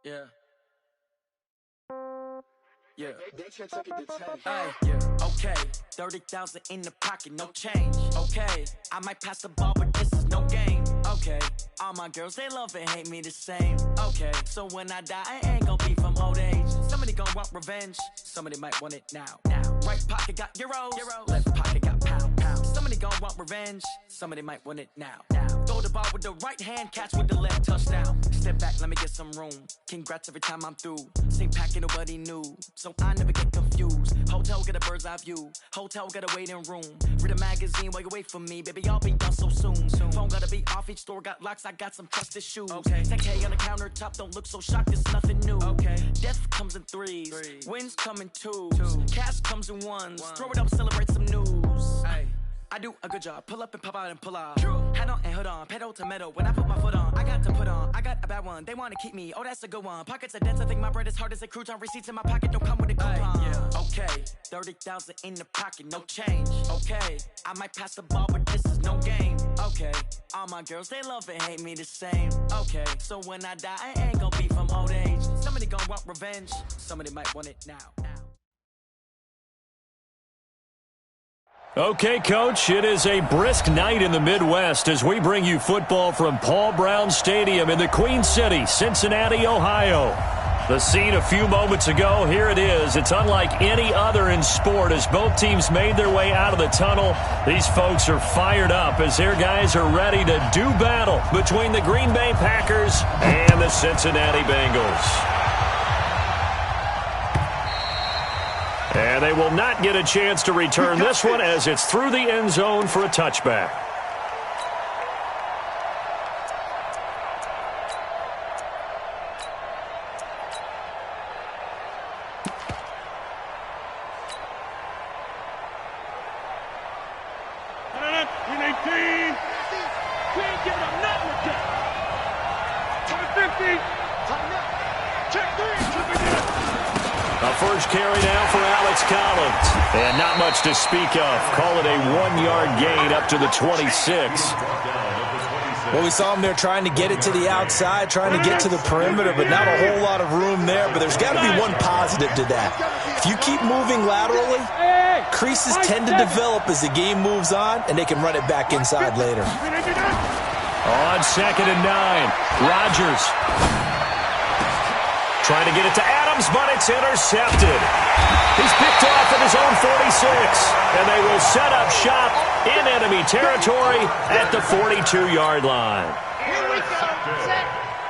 Yeah. Yeah. Yeah. Okay. 30,000 in the pocket, no change. Okay. I might pass the ball, but this is no game. Okay. All my girls, they love and hate me the same. Okay. So when I die, I ain't gonna be from old age. Somebody gonna want revenge. Somebody might want it now. Right pocket got euros. Left pocket got pounds. Somebody gonna want revenge. Somebody might want it now. Throw the ball with the right hand, catch with the left, touchdown. Step back, let me get some room. Congrats every time I'm through. Same packet, nobody knew. So I never get confused. Hotel got a bird's eye view. Hotel got a waiting room. Read a magazine while you wait for me. Baby, I'll be done so soon. Phone gotta be off, each store got locks. I got some trusted shoes. 10K on the countertop, don't look so shocked, it's nothing new. Death comes in threes. Wins come in twos. Cash comes in ones. Throw it up, celebrate some news. I do a good job. Pull up and pop out and pull out. Head on and hood on. Pedal to metal. When I put my foot on, I got to put on. I got a bad one. They want to keep me. Oh, that's a good one. Pockets are dense. I think my bread is hard as a crouton. Receipts in my pocket don't come with a coupon. Okay. 30,000 in the pocket. No change. Okay. I might pass the ball, but this is no game. Okay. All my girls, they love and hate me the same. Okay. So when I die, I ain't gonna be from old age. Somebody gonna want revenge. Somebody might want it now. Okay, Coach, it is a brisk night in the Midwest as we bring you football from Paul Brown Stadium in the Queen City, Cincinnati, Ohio. The scene a few moments ago, here it is. It's unlike any other in sport as both teams made their way out of the tunnel. These folks are fired up as their guys are ready to do battle between the Green Bay Packers and the Cincinnati Bengals. And they will not get a chance to return this one as it's through the end zone for a touchback. First carry now for Alex Collins. And not much to speak of. Call it a 1-yard gain up to the 26. Well, we saw him there trying to get it to the outside, trying to get to the perimeter, but not a whole lot of room there. But there's got to be one positive to that. If you keep moving laterally, creases tend to develop as the game moves on, and they can run it back inside later. On 2nd and 9, Rodgers trying to get it to Adams, but it's intercepted. He's picked off at his own 46, and they will set up shop in enemy territory at the 42-yard line. Here we go. Set.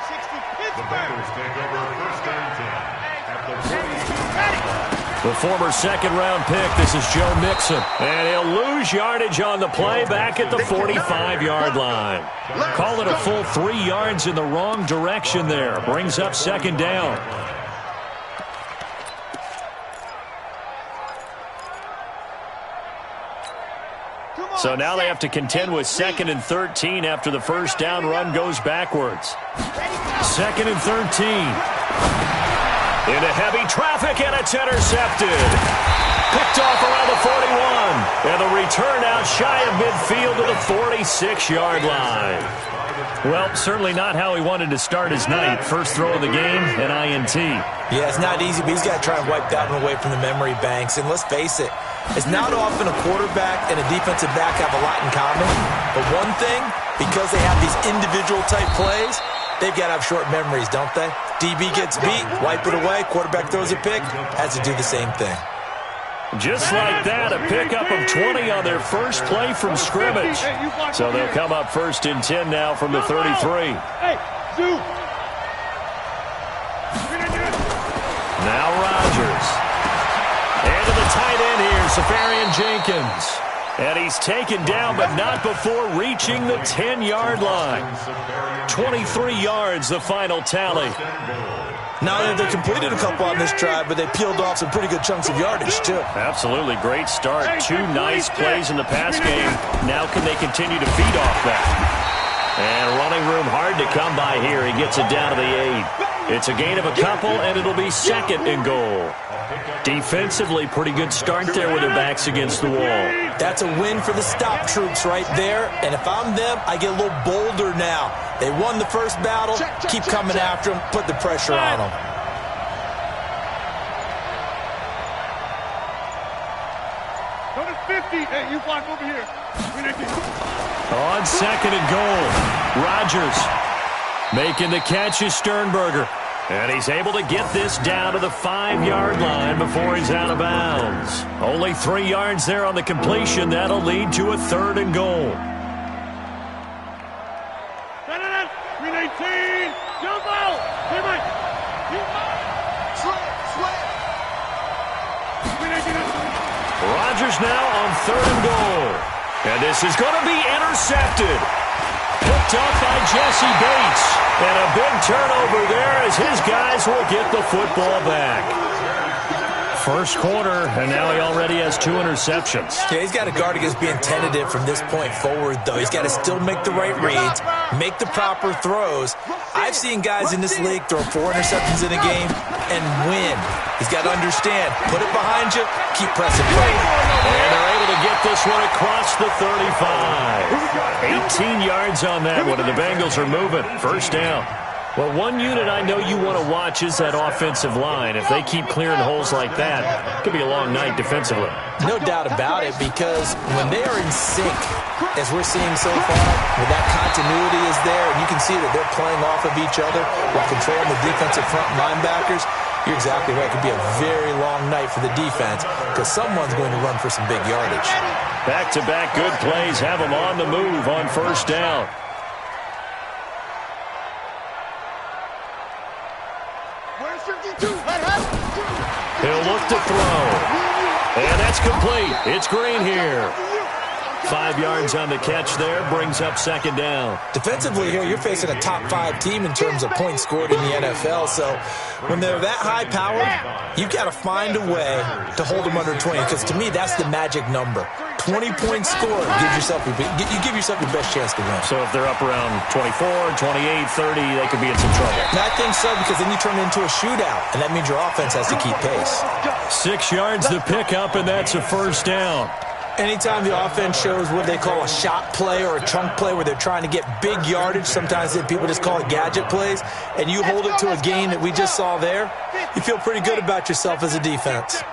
60 Pittsburgh. The former second-round pick, this is Joe Mixon. And he'll lose yardage on the play back at the 45-yard line. Call it a full 3 yards in the wrong direction there. Brings up 2nd down. So now they have to contend with 2nd and 13 after the first down run goes backwards. 2nd and 13. Into heavy traffic, and it's intercepted. Picked off around the 41. And the return out shy of midfield to the 46-yard line. Well, certainly not how he wanted to start his night. First throw of the game, an INT. Yeah, it's not easy, but he's got to try and wipe that one away from the memory banks. And let's face it, it's not often a quarterback and a defensive back have a lot in common. But one thing, because they have these individual-type plays, they've got to have short memories, don't they? DB gets beat, wipe it away, quarterback throws a pick, has to do the same thing. Just like that, a pickup of 20 on their first play from scrimmage. So they'll come up 1st and 10 now from the 33. Now Rodgers. And to the tight end here, Safarian Jenkins. And he's taken down, but not before reaching the 10-yard line. 23 yards, the final tally. Now they completed a couple on this drive, but they peeled off some pretty good chunks of yardage, too. Absolutely. Great start. 2 nice plays in the pass game. Now can they continue to feed off that? And running room hard to come by here. He gets it down to the 8. It's a gain of a couple, and it'll be second and goal. Defensively, pretty good start there with their backs against the wall. That's a win for the stop troops right there. And if I'm them, I get a little bolder now. They won the first battle. Keep coming after them. Put the pressure on them. Go to 50. Hey, you block over here. On second and goal, Rodgers making the catch is Sternberger. And he's able to get this down to the 5-yard line before he's out of bounds. Only 3 yards there on the completion. That'll lead to a 3rd and goal. 319. Jump out. Hey, Mike. Rodgers now on 3rd and goal. And this is going to be intercepted. Picked up by Jesse Bates. And a big turnover there as his guys will get the football back. First quarter, and now he already has 2 interceptions. Yeah, he's got to guard against being tentative from this point forward, though. He's got to still make the right reads, make the proper throws. I've seen guys in this league throw 4 interceptions in a game and win. He's got to understand, put it behind you, keep pressing play. And they're able to get this one across the 35. 18 yards on that one, and the Bengals are moving. First down. Well, one unit I know you want to watch is that offensive line. If they keep clearing holes like that, it could be a long night defensively. No doubt about it, because when they are in sync, as we're seeing so far, when that continuity is there, and you can see that they're playing off of each other while controlling the defensive front linebackers, you're exactly right. It could be a very long night for the defense because someone's going to run for some big yardage. Back-to-back good plays have them on the move on first down. He'll look to throw. And that's complete. It's Green here. 5 yards on the catch there, brings up second down. Defensively here, you're facing a top 5 team in terms of points scored in the NFL. So when they're that high-powered, you've got to find a way to hold them under 20. Because to me, that's the magic number. 20 points scored, you give yourself your best chance to win. So if they're up around 24, 28, 30, they could be in some trouble. And I think so, because then you turn it into a shootout, and that means your offense has to keep pace. 6 yards to pick up, and that's a first down. Anytime the offense shows what they call a shot play or a chunk play where they're trying to get big yardage, sometimes people just call it gadget plays, and you hold it to a gain that we just saw there, you feel pretty good about yourself as a defense.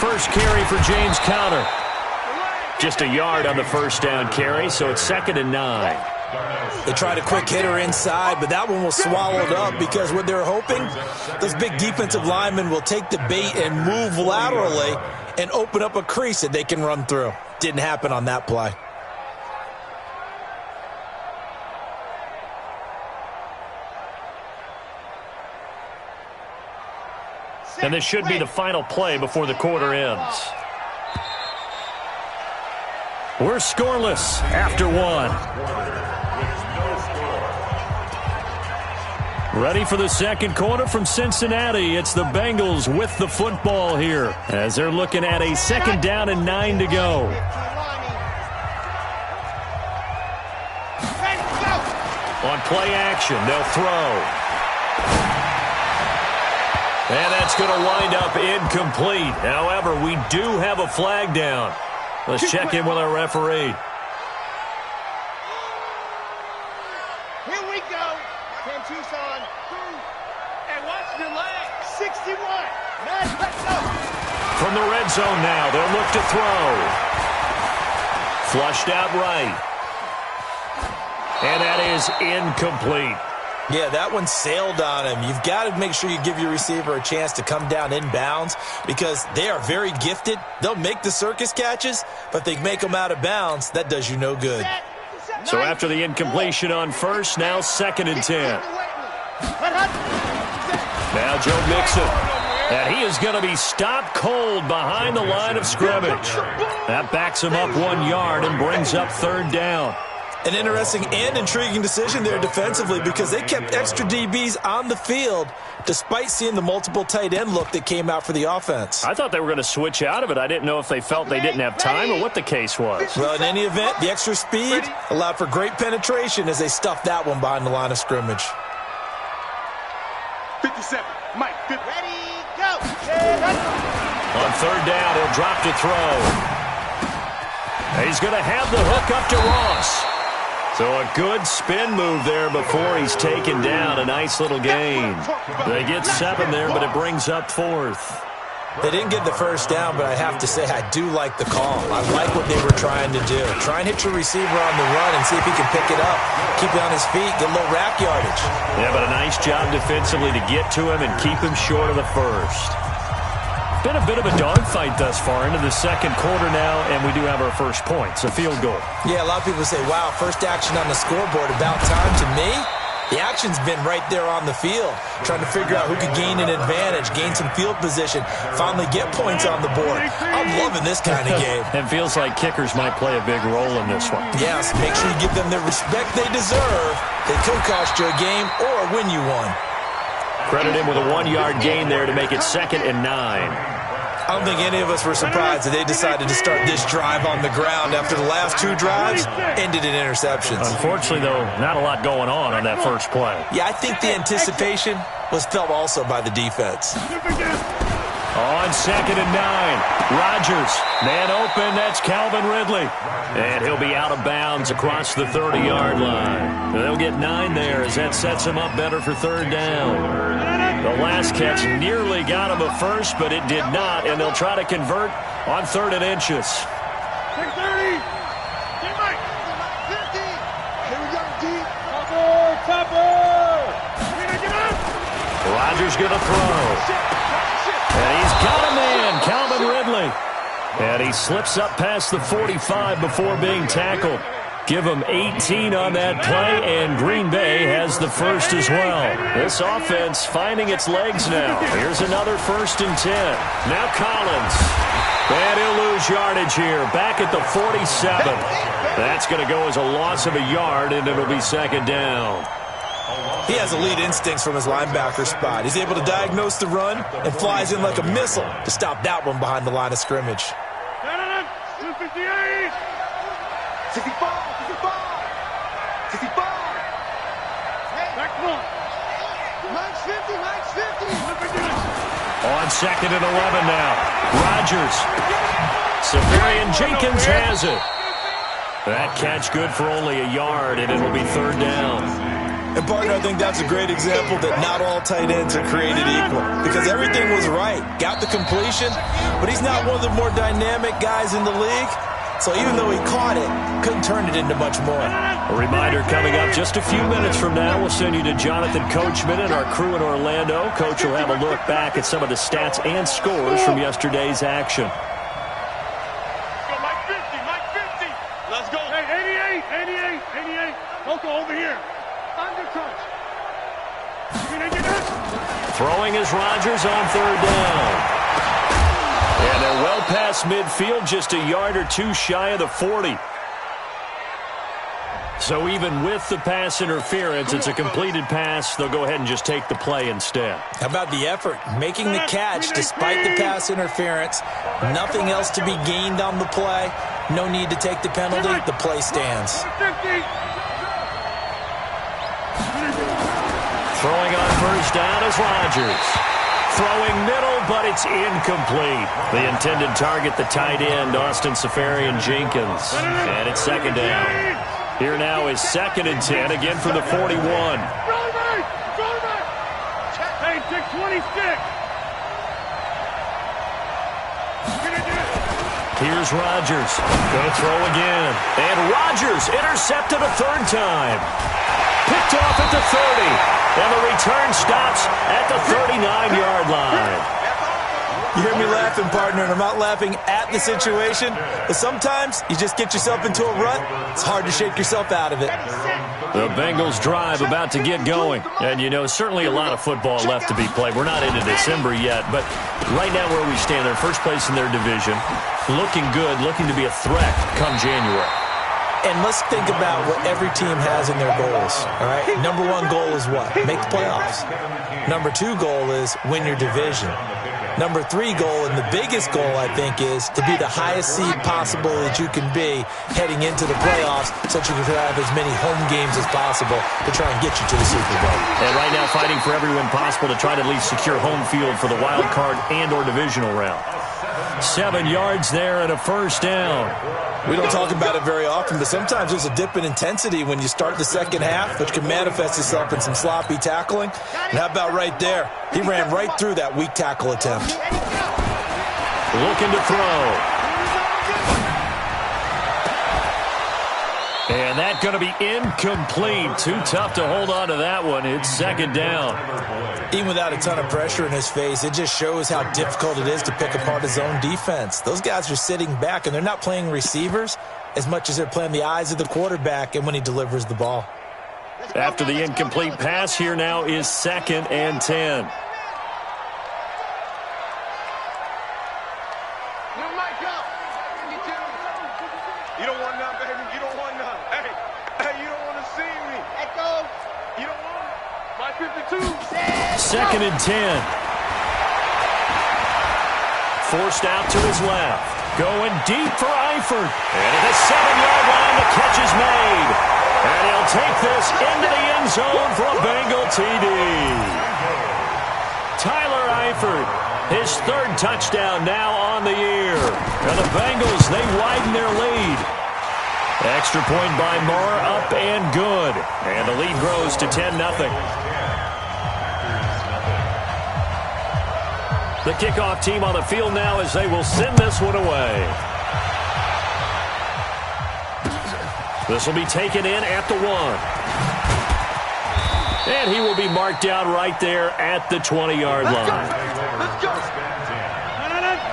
First carry for James Conner. Just a yard on the first down carry, so it's 2nd and 9. They tried a quick hitter inside, but that one was swallowed up because what they're hoping, those big defensive linemen will take the bait and move laterally and open up a crease that they can run through. Didn't happen on that play. And this should be the final play before the quarter ends. We're scoreless after 1. Ready for the second quarter from Cincinnati. It's the Bengals with the football here as they're looking at a 2nd down and 9 to go. On play action, they'll throw. And that's going to wind up incomplete. However, we do have a flag down. Let's check in with our referee. Here we go. 10 Tucson. And watch your leg. 61. Let's go. From the red zone now, they'll look to throw. Flushed out right. And that is incomplete. Yeah, that one sailed on him. You've got to make sure you give your receiver a chance to come down inbounds because they are very gifted. They'll make the circus catches, but if they make them out of bounds, that does you no good. So after the incompletion on first, now 2nd and 10. Now Joe Mixon. And he is going to be stopped cold behind the line of scrimmage. That backs him up 1 yard and brings up 3rd down. An interesting and intriguing decision there defensively because they kept extra DBs on the field despite seeing the multiple tight end look that came out for the offense. I thought they were going to switch out of it. I didn't know if they felt they didn't have time or what the case was. Well, in any event, the extra speed allowed for great penetration as they stuffed that one behind the line of scrimmage. 57, Mike, 50. Ready, go. On third down, he'll drop to throw. He's going to have the hook up to Ross. So a good spin move there before he's taken down. A nice little gain. They get 7 there, but it brings up 4th. They didn't get the first down, but I have to say I do like the call. I like what they were trying to do. Try and hit your receiver on the run and see if he can pick it up. Keep it on his feet, get a little rack yardage. Yeah, but a nice job defensively to get to him and keep him short of the first. Been a bit of a dogfight thus far into the second quarter now, and we do have our first points, a field goal. Yeah, a lot of people say, wow, first action on the scoreboard, about time. To me, the action's been right there on the field, trying to figure out who could gain an advantage, gain some field position, finally get points on the board. I'm loving this kind of game. It feels like kickers might play a big role in this one. Yes, make sure you give them the respect they deserve. They could cost you a game or win you one. Credit him with a 1-yard gain there to make it 2nd and 9. I don't think any of us were surprised that they decided to start this drive on the ground after the last 2 drives ended in interceptions. Unfortunately, though, not a lot going on that first play. Yeah, I think the anticipation was felt also by the defense. On 2nd and 9, Rodgers, man open, that's Calvin Ridley. And he'll be out of bounds across the 30-yard line. They'll get 9 there as that sets him up better for third down. The last catch nearly got him a first, but it did not, and they'll try to convert on 3rd and inches. 30. Get Mike. 50. Here we go, deep. Topper. Get up. Rodgers going to throw. And he's got a man, Calvin Ridley. And he slips up past the 45 before being tackled. Give him 18 on that play, and Green Bay has the first as well. This offense finding its legs now. Here's another 1st and 10. Now Collins. And he'll lose yardage here, back at the 47. That's going to go as a loss of a yard, and it'll be 2nd down. He has elite instincts from his linebacker spot. He's able to diagnose the run and flies in like a missile to stop that one behind the line of scrimmage. 58. 65. 65. Back one. Mike's 50. Mike's 50. On 2nd and 11 now. Rodgers. Safarian Jenkins has it. That catch good for only a yard, and it'll be 3rd down. And, partner, I think that's a great example that not all tight ends are created equal because everything was right. Got the completion, but he's not one of the more dynamic guys in the league. So even though he caught it, couldn't turn it into much more. A reminder coming up just a few minutes from now. We'll send you to Jonathan Coachman and our crew in Orlando. Coach will have a look back at some of the stats and scores from yesterday's action. Mike 50. Mike 50. Let's go. Hey, 88. 88. Coco, over here. Undercount. Throwing is Rodgers on 3rd down. And they're well past midfield, just a yard or 2 shy of the 40. So even with the pass interference, it's a completed pass. They'll go ahead and just take the play instead. How about the effort? Making the catch despite the pass interference. Nothing else to be gained on the play. No need to take the penalty. The play stands. Throwing on 1st down is Rodgers. Throwing middle, but it's incomplete. The intended target, the tight end, Austin Safarian Jenkins. And it's 2nd down. Here now is 2nd and 10, again from the 41. Hey, 626. Here's Rodgers. Going to throw again. And Rodgers intercepted a 3rd time. Picked off at the 30. And the return stops at the 39-yard line. You hear me laughing, partner, and I'm not laughing at the situation. But sometimes you just get yourself into a rut. It's hard to shake yourself out of it. The Bengals drive about to get going. And, you know, certainly a lot of football left to be played. We're not into December yet, but right now where we stand, they're first place in their division. Looking good, looking to be a threat come January. And let's think about what every team has in their goals, all right? Number one goal is what? Make the playoffs. Number two goal is win your division. Number three goal, and the biggest goal, I think, is to be the highest seed possible that you can be heading into the playoffs so that you can have as many home games as possible to try and get you to the Super Bowl. And right now fighting for every win possible to try to at least secure home field for the wild card and or divisional round. 7 yards there and a first down. We don't talk about it very often, but sometimes there's a dip in intensity when you start the second half, which can manifest itself in some sloppy tackling. And how about right there? He ran right through that weak tackle attempt. Looking to throw. And that's going to be incomplete. Too tough to hold on to that one. It's second down. Even without a ton of pressure in his face, it just shows how difficult it is to pick apart his own defense. Those guys are sitting back, and they're not playing receivers as much as they're playing the eyes of the quarterback and when he delivers the ball. After the incomplete pass, here now is 2nd and 10. You don't want none, baby. You don't want none. Hey, you don't want to see me. Echo. You don't want it. My 52. 2nd and 10. Forced out to his left. Going deep for Eifert. And at the 7-yard line, the catch is made. And he'll take this into the end zone for a Bengal TD. Tyler Eifert, his 3rd touchdown now on the year. And the Bengals, they widen their lead. Extra point by Moore, up and good. And the lead grows to 10-0. The kickoff team on the field now as they will send this one away. This will be taken in at the 1. And he will be marked down right there at the 20-yard line. Let's go.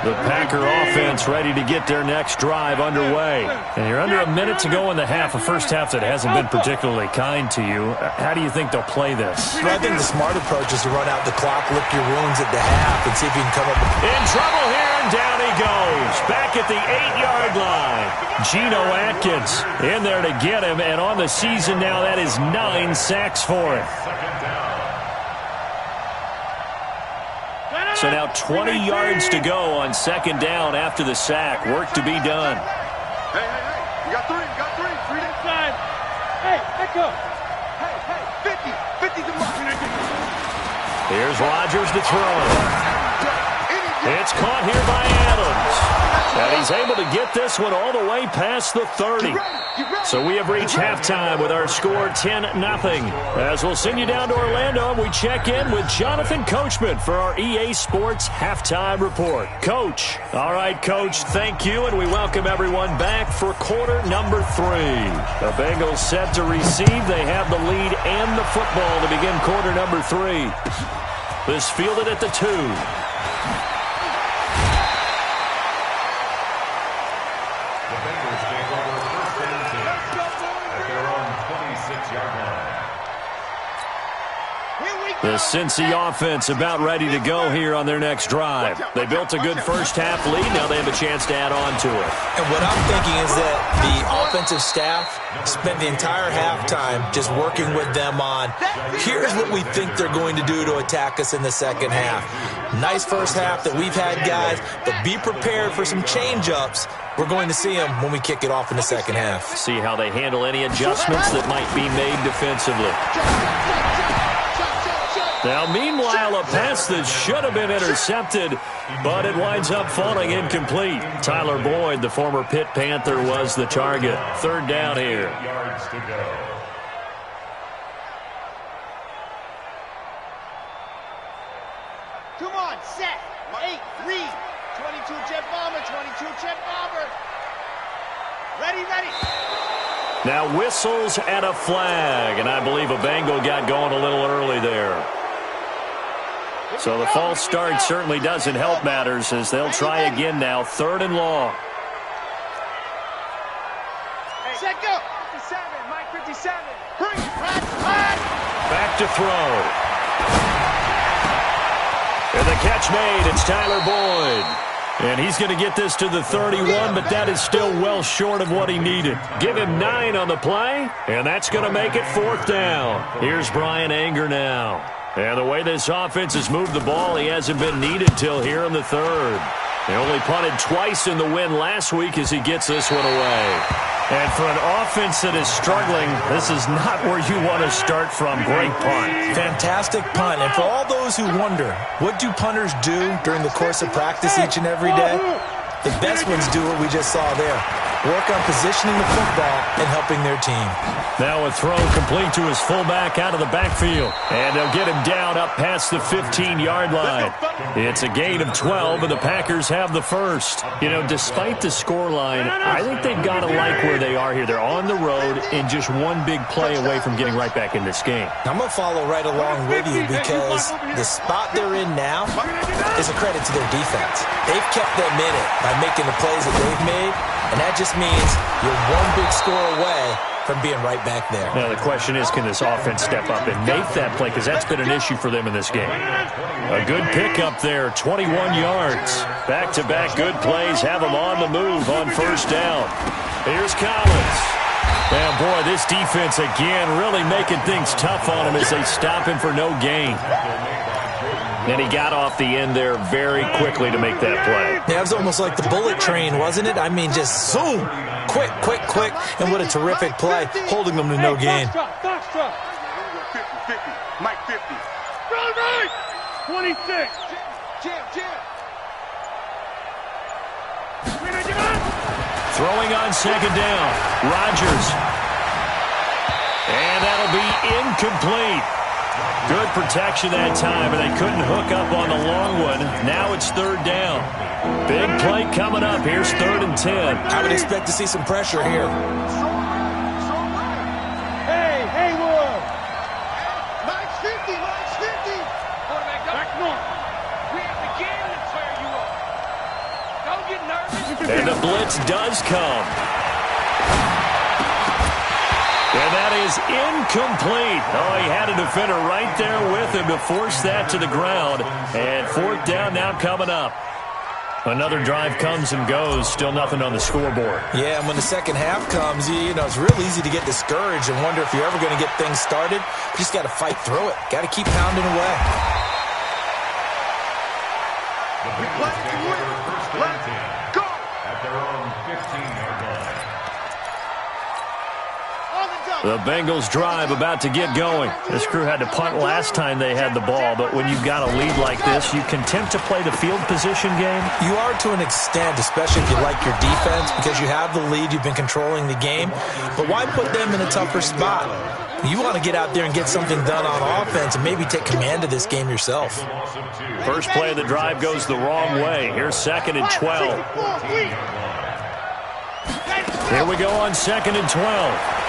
The Packer offense ready to get their next drive underway. And you're under a minute to go in the half, a first half that hasn't been particularly kind to you. How do you think they'll play this? Well, I think the smart approach is to run out the clock, lick your wounds at the half, and see if you can come up with... In trouble here, and down he goes. Back at the 8-yard line. Geno Atkins in there to get him, and on the season now, that is 9 sacks for him. So now 20 yards to go on 2nd down after the sack. Work to be done. Hey. You got 3. Three inside. Hey, Echo. Hey. 50 to mark. Here's Rodgers to throw. It's caught here by Adams. And he's able to get this one all the way past the 30. So we have reached halftime with our score 10-0. As we'll send you down to Orlando, we check in with Jonathan Coachman for our EA Sports Halftime Report. Coach. All right, Coach, thank you, and we welcome everyone back for quarter number 3. The Bengals set to receive. They have the lead and the football to begin quarter number 3. This fielded at the 2. The Cincy offense about ready to go here on their next drive. They built a good first-half lead. Now they have a chance to add on to it. And what I'm thinking is that the offensive staff spent the entire halftime just working with them on, here's what we think they're going to do to attack us in the second half. Nice first half that we've had, guys, but be prepared for some change-ups. We're going to see them when we kick it off in the second half. See how they handle any adjustments that might be made defensively. Now, meanwhile, a pass that should have been intercepted, but it winds up falling incomplete. Tyler Boyd, the former Pitt Panther, was the target. 3rd down here. Come on, set. 8, read. 22 jet bomber, 22 jet bomber. Ready. Now whistles and a flag, and I believe a Bengal got going a little early there. So the false start certainly doesn't help matters as they'll try again now. 3rd and long. Set, go. 57, Mike 57. Bring it, Back to throw. And the catch made. It's Tyler Boyd. And he's going to get this to the 31, but that is still well short of what he needed. Give him 9 on the play, and that's going to make it 4th down. Here's Brian Anger now. And the way this offense has moved the ball, he hasn't been needed till here in the 3rd. They only punted twice in the win last week as he gets this one away. And for an offense that is struggling, this is not where you want to start from. Great punt. Fantastic punt. And for all those who wonder, what do punters do during the course of practice each and every day? The best ones do what we just saw there. Work on positioning the football and helping their team. Now a throw complete to his fullback out of the backfield. And they'll get him down up past the 15-yard line. It's a gain of 12, and the Packers have the first. You know, despite the scoreline, I think they've got to like where they are here. They're on the road and just one big play away from getting right back in this game. I'm going to follow right along with you because the spot they're in now is a credit to their defense. They've kept them in it by making the plays that they've made, and that just means you're one big score away from being right back there. Now the question is, can this offense step up and make that play? Because that's been an issue for them in this game. A good pickup there, 21 yards. Back-to-back good plays have them on the move on 1st down. Here's Collins. And boy, this defense again really making things tough on him as they stop him for no gain. And he got off the end there very quickly to make that play. Yeah, it was almost like the bullet train, wasn't it? I mean, just zoom. Quick, quick, quick. And what a terrific play, holding them to no gain. 50, Mike 50. Run right! 26. Jam. Throwing on 2nd down. Rodgers. And that'll be incomplete. Good protection that time, and they couldn't hook up on the long one. Now it's 3rd down. Big play coming up. Here's 3rd and 10. I would expect to see some pressure here. Hey, Haywood! Mike's 50! Quarterback, back north. We have the game to clear you up. Don't get nervous. And the blitz does come. And that is incomplete. Oh, he had a defender right there with him to force that to the ground. And 4th down now coming up. Another drive comes and goes. Still nothing on the scoreboard. Yeah, and when the second half comes, you know, it's real easy to get discouraged and wonder if you're ever going to get things started. You just got to fight through it. Got to keep pounding away. Let's go! At their own 15-yard line. The Bengals drive about to get going. This crew had to punt last time they had the ball, but when you've got a lead like this, you content to play the field position game? You are to an extent, especially if you like your defense, because you have the lead, you've been controlling the game. But why put them in a tougher spot? You want to get out there and get something done on offense and maybe take command of this game yourself. First play of the drive goes the wrong way. Here's 2nd and 12. Here we go on 2nd and 12.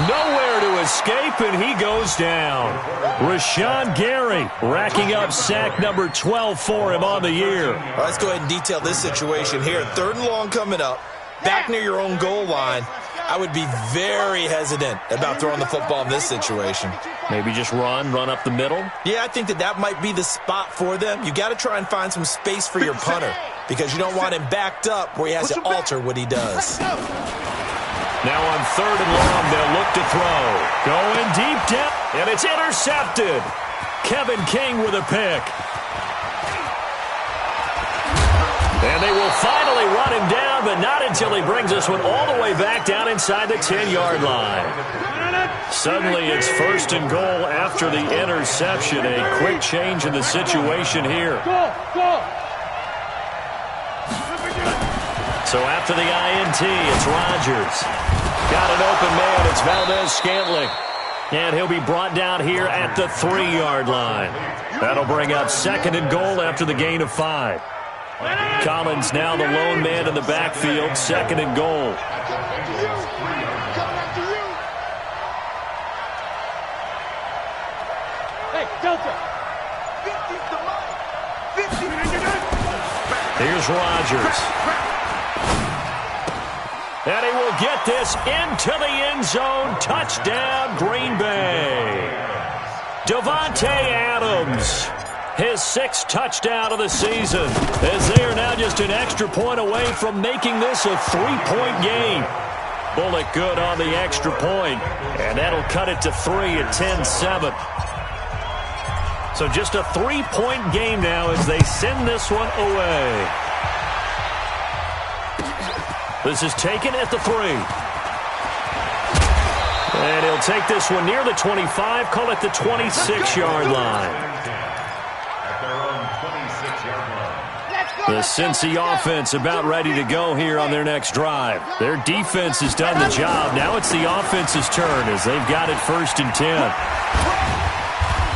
Nowhere to escape, and he goes down. Rashawn Gary racking up sack number 12 for him on the year. Well, let's go ahead and detail this situation here. 3rd and long coming up, back near your own goal line. I would be very hesitant about throwing the football in this situation. Maybe just run up the middle? Yeah, I think that might be the spot for them. You got to try and find some space for your punter because you don't want him backed up where he has to alter what he does. Now on 3rd and long, they'll look to throw. Going deep down, and it's intercepted. Kevin King with a pick. And they will finally run him down, but not until he brings this one all the way back down inside the 10-yard line. Suddenly it's 1st and goal after the interception. A quick change in the situation here. So after the INT, it's Rodgers. Got an open man. It's Valdez-Scantling. And he'll be brought down here at the 3-yard line. That'll bring up 2nd and goal after the gain of 5. Collins now the lone man in the backfield. 2nd and goal. Hey, Delta. Here's Rodgers. And he will get this into the end zone. Touchdown, Green Bay. Davante Adams his 6th touchdown of the season, as they are now just an extra point away from making this a 3-point game. Bullock good on the extra point, and that'll cut it to 3 at 10-7. So just a 3-point game now as they send this one away. This is taken at the 3. And he'll take this one near the 25, call it the 26-yard line. The Cincy offense about ready to go here on their next drive. Their defense has done the job. Now it's the offense's turn as they've got it 1st and 10.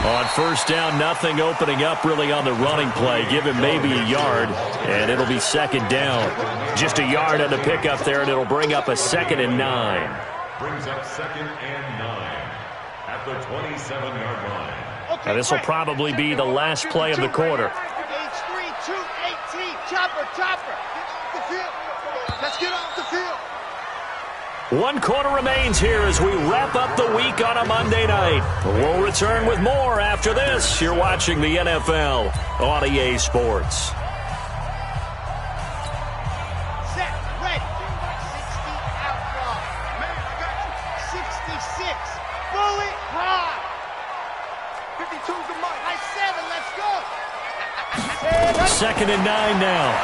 On 1st down, nothing opening up really on the running play. Give him maybe a yard, and it'll be 2nd down. Just a yard on the pickup there, and it'll bring up a 2nd and 9. Brings up 2nd and 9 at the 27-yard line. Now this will probably be the last play of the quarter. H3, 218, chopper. Get off the field. Let's get off the field. 1 quarter remains here as we wrap up the week on a Monday night. We'll return with more after this. You're watching the NFL on EA Sports. Set, ready. 60 outside. Man, I got you. 66. Bullet high. 52's the mark. High 7, let's go. 2nd and 9 now.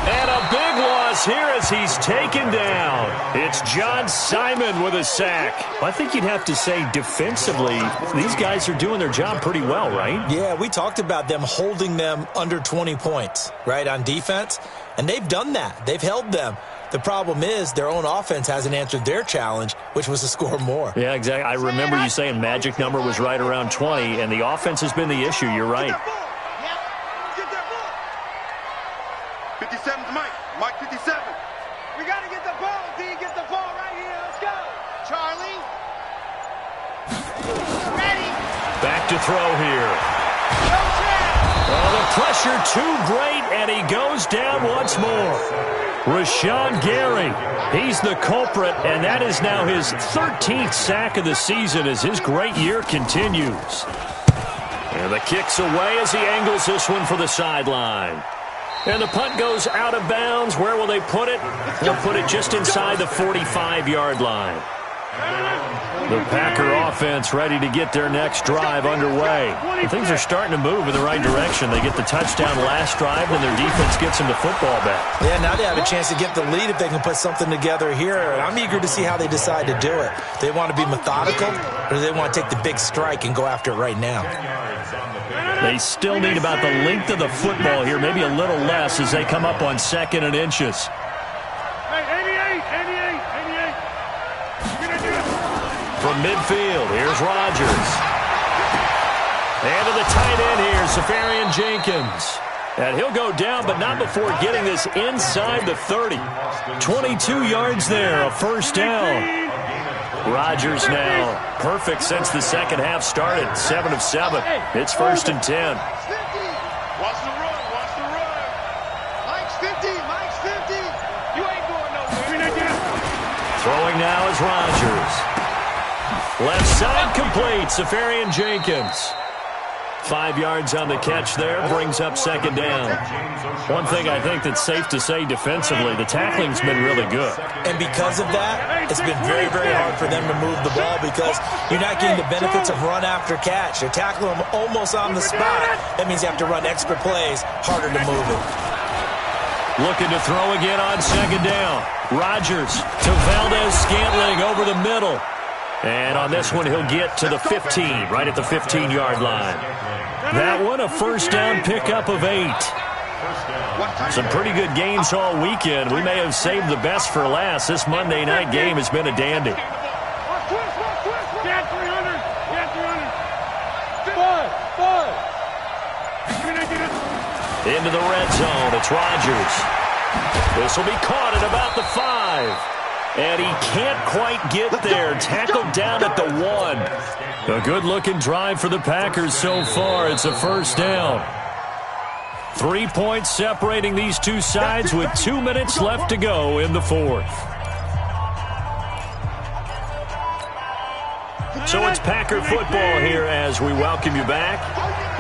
And a big loss here as he's taken down. It's John Simon with a sack. I think you'd have to say defensively, these guys are doing their job pretty well, right? Yeah, we talked about them holding them under 20 points, right, on defense. And they've done that. They've held them. The problem is their own offense hasn't answered their challenge, which was to score more. Yeah, exactly. I remember you saying magic number was right around 20, and the offense has been the issue. You're right. 57's Mike. Mike 57. We got to get the ball, D. Get the ball right here. Let's go. Charlie. Ready. Back to throw here. Oh, the pressure too great, and he goes down once more. Rashawn Gary, he's the culprit, and that is now his 13th sack of the season as his great year continues. And the kick's away as he angles this one for the sideline. And the punt goes out of bounds. Where will they put it? They'll put it just inside the 45-yard line. The Packer offense ready to get their next drive underway. And things are starting to move in the right direction. They get the touchdown last drive, and their defense gets them the football back. Yeah, now they have a chance to get the lead if they can put something together here. And I'm eager to see how they decide to do it. They want to be methodical, or do they want to take the big strike and go after it right now? They still need about the length of the football here, maybe a little less as they come up on 2nd and inches. From midfield, here's Rodgers. And to the tight end here, Safarian Jenkins. And he'll go down, but not before getting this inside the 30. 22 yards there, a 1st down. Rodgers now perfect since the second half started. 7 of 7. It's 1st and 10. Watch the run. Mike's 50. You ain't going nowhere. Throwing now is Rodgers. Left side complete, Safarian Jenkins. 5 yards on the catch there, brings up 2nd down. One thing I think that's safe to say defensively, the tackling's been really good. And because of that, it's been very, very hard for them to move the ball because you're not getting the benefits of run after catch. You're tackling them almost on the spot. That means you have to run extra plays, harder to move it. Looking to throw again on 2nd down. Rodgers to Valdez-Scantling over the middle. And on this one, he'll get to the 15, right at the 15-yard line. That one, a 1st down pickup of 8. Some pretty good games all weekend. We may have saved the best for last. This Monday night game has been a dandy. Into the red zone, it's Rodgers. This will be caught at about the 5. And he can't quite get there. Tackled down at the 1. A good-looking drive for the Packers so far. It's a 1st down. 3 points separating these two sides with 2 minutes left to go in the 4th. So it's Packer football here as we welcome you back.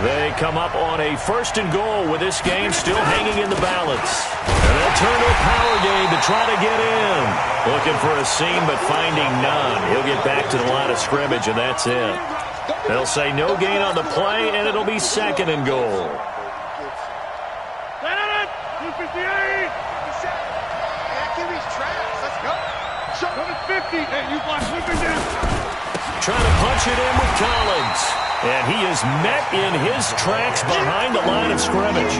They come up on a 1st and goal with this game still hanging in the balance. And they'll turn to a power game to try to get in. Looking for a seam but finding none. He'll get back to the line of scrimmage and that's it. They'll say no gain on the play and it'll be 2nd and goal. 50. Hey, you block flipping down. Trying to punch it in with Collins. And he is met in his tracks behind the line of scrimmage.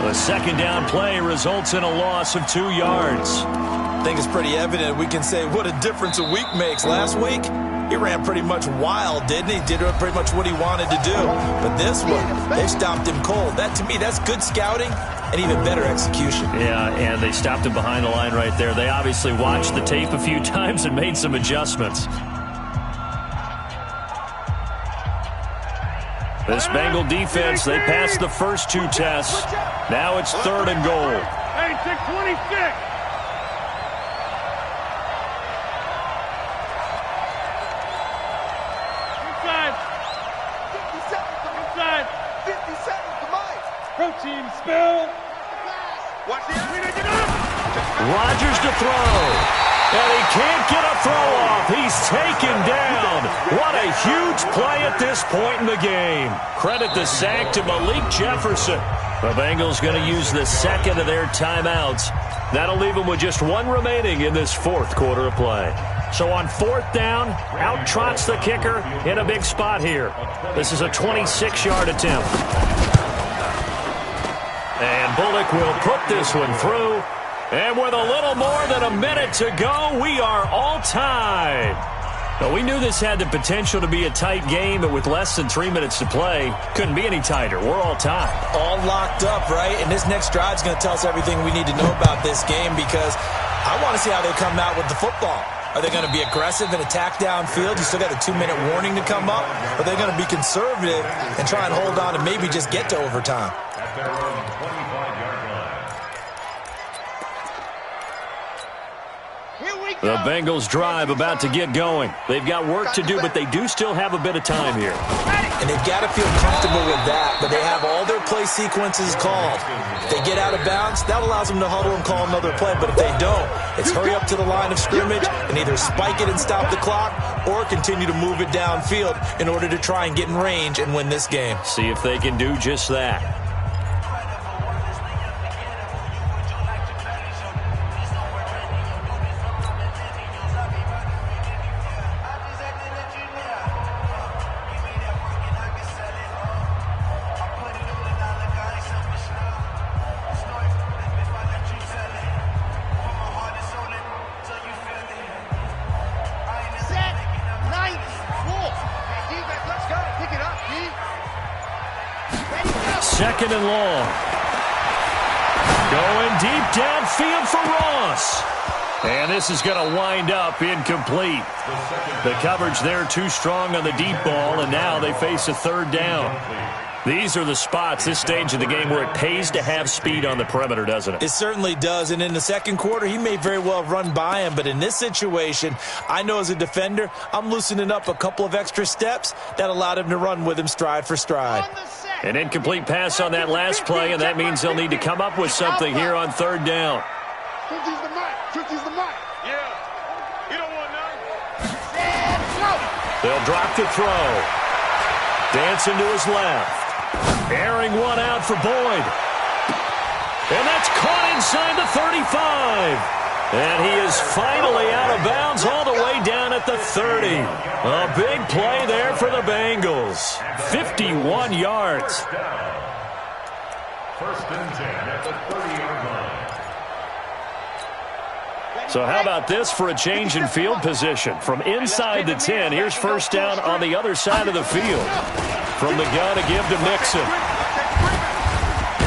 The 2nd down play results in a loss of 2 yards. I think it's pretty evident. We can say what a difference a week makes. Last week, he ran pretty much wild, didn't he? Did pretty much what he wanted to do. But this one, they stopped him cold. That, to me, that's good scouting and even better execution. Yeah, and they stopped him behind the line right there. They obviously watched the tape a few times and made some adjustments. This Bengal defense, they passed the first 2 tests. Now it's 3rd and goal. Hey, 626. Protein spill. Watch the Rodgers to throw. And he can't get a throw off. He's taken down. What a huge play at this point in the game. Credit the sack to Malik Jefferson. The Bengals going to use the 2nd of their timeouts. That'll leave them with just 1 remaining in this 4th quarter of play. So on 4th down, out trots the kicker in a big spot here. This is a 26-yard attempt. And Bullock will put this one through. And with a little more than a minute to go, we are all tied. Now, we knew this had the potential to be a tight game, but with less than 3 minutes to play, couldn't be any tighter. We're all tied. All locked up, right? And this next drive is going to tell us everything we need to know about this game because I want to see how they come out with the football. Are they going to be aggressive and attack downfield? You still got a 2-minute warning to come up? Or are they going to be conservative and try and hold on and maybe just get to overtime? The Bengals drive about to get going. They've got work to do, but they do still have a bit of time here. And they've got to feel comfortable with that, but they have all their play sequences called. If they get out of bounds, that allows them to huddle and call another play, but if they don't, it's hurry up to the line of scrimmage and either spike it and stop the clock or continue to move it downfield in order to try and get in range and win this game. See if they can do just that. Second and long. Going deep downfield for Ross. And this is going to wind up incomplete. The coverage there too strong on the deep ball, and now they face a 3rd down. These are the spots, this stage of the game, where it pays to have speed on the perimeter, doesn't it? It certainly does, and in the 2nd quarter, he may very well run by him, but in this situation, I know as a defender, I'm loosening up a couple of extra steps that allowed him to run with him stride for stride. An incomplete pass on that last play, and that means they'll need to come up with something here on 3rd down. 50's the mic. 50's the mic. Yeah. You don't want none. They'll drop the throw. Dancing to his left. Airing one out for Boyd. And that's caught inside the 35. And he is finally out of bounds all the way down at the 30. A big play there for the Bengals. 51 yards. 1st and 10 at the 30-yard line. So how about this for a change in field position? From inside the 10, here's 1st down on the other side of the field. From the gun to give to Mixon.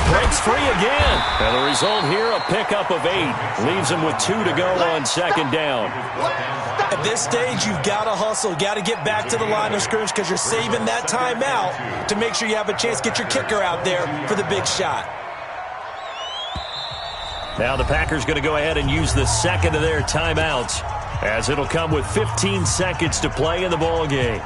Breaks free again. And the result here, a pickup of 8. Leaves him with 2 to go on 2nd down. At this stage, you've got to hustle. Got to get back to the line of scrimmage because you're saving that timeout to make sure you have a chance to get your kicker out there for the big shot. Now the Packers going to go ahead and use the 2nd of their timeouts. as it'll come with 15 seconds to play in the ball game.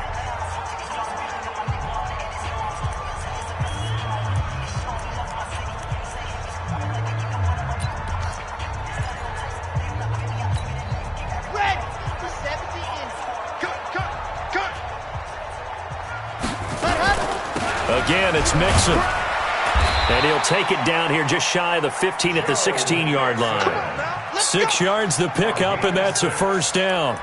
Again, it's Mixon. And he'll take it down here just shy of the 15 at the 16-yard line. 6 yards the pickup, and that's a first down.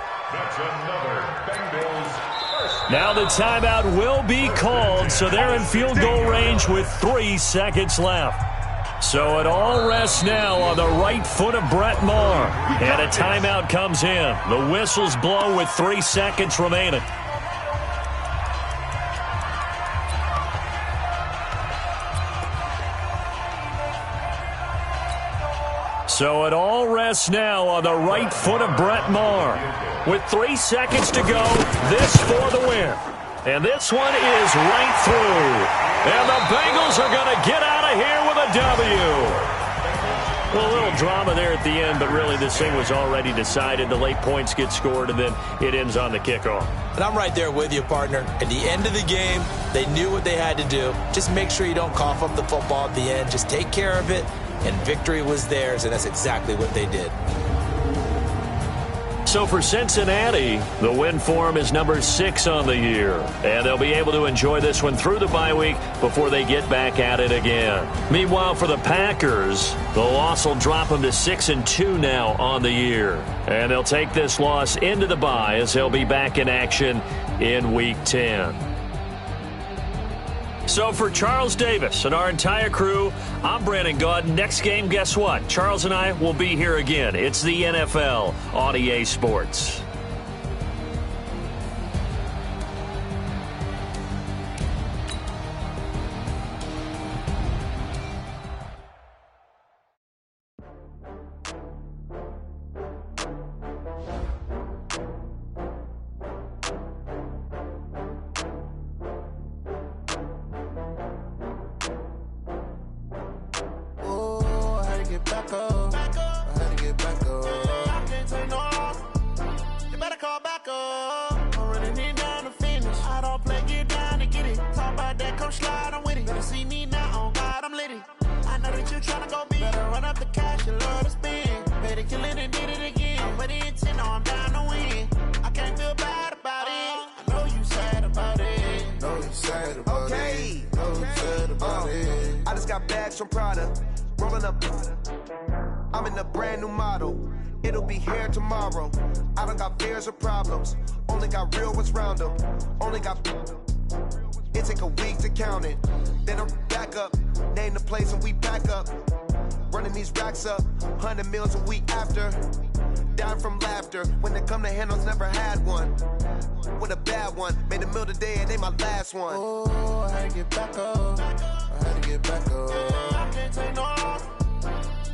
Now the timeout will be called, so they're in field goal range with 3 seconds left. So it all rests now on the right foot of Brett Maher. And a timeout comes in. The whistles blow with 3 seconds remaining. So it all rests now on the right foot of Brett Maher. With 3 seconds to go, this for the win. And this one is right through. And the Bengals are going to get out of here with a W. Well, a little drama there at the end, but really this thing was already decided. The late points get scored, and then it ends on the kickoff. And I'm right there with you, partner. At the end of the game, they knew what they had to do. Just make sure you don't cough up the football at the end. Just take care of it. And victory was theirs, and that's exactly what they did. So for Cincinnati, the win form is number 6 on the year. And they'll be able to enjoy this one through the bye week before they get back at it again. Meanwhile, for the Packers, the loss will drop them to 6-2 now on the year. And they'll take this loss into the bye as they'll be back in action in Week 10. So for Charles Davis and our entire crew, I'm Brandon Gaudin. Next game, guess what? Charles and I will be here again. It's the NFL on EA Sports. I'm in a brand new model. It'll be here tomorrow. I don't got fears or problems. Only got real ones round them. Only got... It take a week to count it. Then I'm back up. Name the place and we back up. Running these racks up. 100 meals a week after. Down from laughter. When they come to handles, never had one. With a bad one. Made a meal today and they my last one. Oh, I had to get back up. I had to get back up. I can't take no off.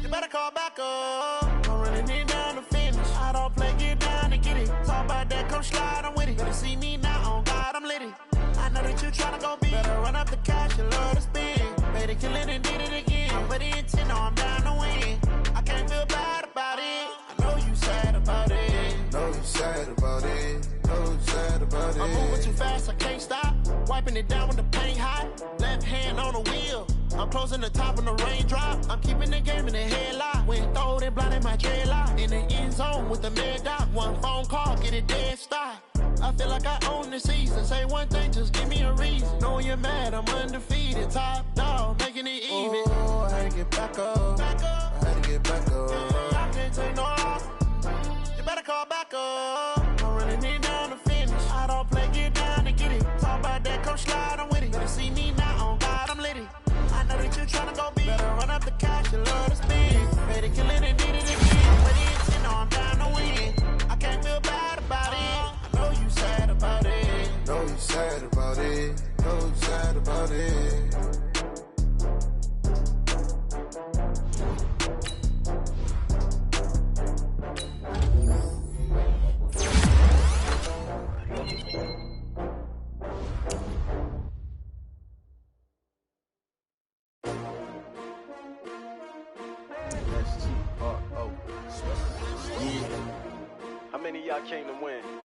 You better call back up. I'm running it down to finish. I don't play, get down and get it. Talk about that, come slide, I'm with it. Better see me now, on God, I'm litty. I know that you tryna go big. Better run up the cash, you love to spend. Made it, kill it, and did it again. But the intent, no, I'm down to win. I can't feel bad about it. I know you sad about it. Know you sad about it. Know you sad about it. I'm moving too fast, I can't stop. Wiping it down with the paint hot. Left hand on the wheel. I'm closing the top on the raindrop. I'm keeping the game in the headlock. When throwed and blinded my dreadlock. In the end zone with the mad dot. One phone call, get it dead stop. I feel like I own the season. Say one thing, just give me a reason. Knowing you're mad, I'm undefeated. Top dog, making it even. Oh, I had to get back up. I had to get back up. I can't take no off. You better call back up. I'm running it down to finish. I don't play, get down to get it. Talk about that, come slide, I'm with it. Better see me now, on God, I'm litty. I know that you tryna go big. Better run up the cash, you love to spend. Better kill it and did it again. But it's you know I'm down to win. I can't feel bad about it. I know you sad about it. Know you sad about it. Know you sad about it. many of y'all came to win?